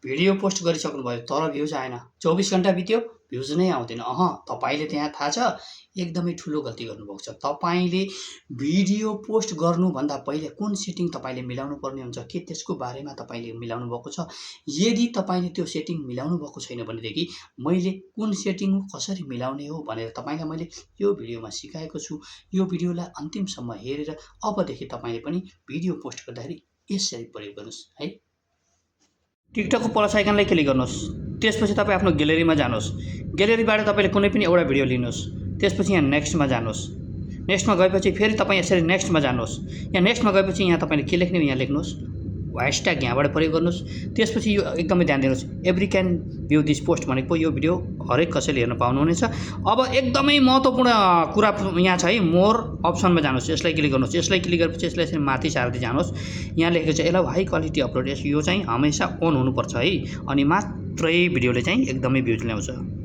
Video post गरिसक्नुभयो तर views आएन, 24 घण्टा बित्यो भ्युज नै आउँदैन। तपाईँले त्यहाँ थाहा छ एकदमै ठुलो गल्ती गर्नुभएको छ। तपाईँले भिडियो पोस्ट गर्नुभन्दा पहिले कुन सेटिङ तपाईँले मिलाउनु पर्ने हुन्छ के त्यसको बारेमा तपाईँले मिलाउनु भएको छ? यदि तपाईँले त्यो सेटिङ मिलाउनु भएको छैन भनेदेखि मैले कुन सेटिङ कसरी मिलाउने हो भनेर तपाईँलाई मैले यो भिडियोमा सिकाएको छु। यो भिडियोलाई अन्तिमसम्म हेरेर अबदेखि तपाईँले पनि भिडियो पोस्ट गर्दाखेरि यसरी प्रयोग गर्नुहोस् है। टिकटकको प्लस आइकनलाई क्लिक गर्नुहोस्, त्यसपछि तपाईँ आफ्नो ग्यालेरीमा जानुहोस्। ग्यालेरीबाट तपाईँले कुनै पनि एउटा भिडियो लिनुहोस्, त्यसपछि यहाँ नेक्स्टमा जानुहोस्। नेक्स्टमा गएपछि फेरि तपाईँ यसरी नेक्स्टमा जानुहोस्। यहाँ नेक्स्टमा गएपछि यहाँ तपाईँले के लेख्ने यहाँ लेख्नुहोस्, # यहाँबाट प्रयोग गर्नुहोस्। त्यसपछि यो एकदमै ध्यान दिनुहोस्, every can view this post भनेको यो भिडियो हरेक कसैले हेर्न पाउनुहुनेछ। अब एकदमै महत्त्वपूर्ण कुरा यहाँ छ है, मोर अप्सनमा जानुहोस्, यसलाई क्लिक गर्नुहोस्। यसलाई क्लिक गरेपछि यसलाई यसरी माथि सार्दै जानुहोस्। यहाँ लेखेको छ एलाउ हाई क्वालिटी अपलोड, यो चाहिँ हमेसा अन हुनुपर्छ है, अनि मात्रै भिडियोले चाहिँ एकदमै भ्युज ल्याउँछ।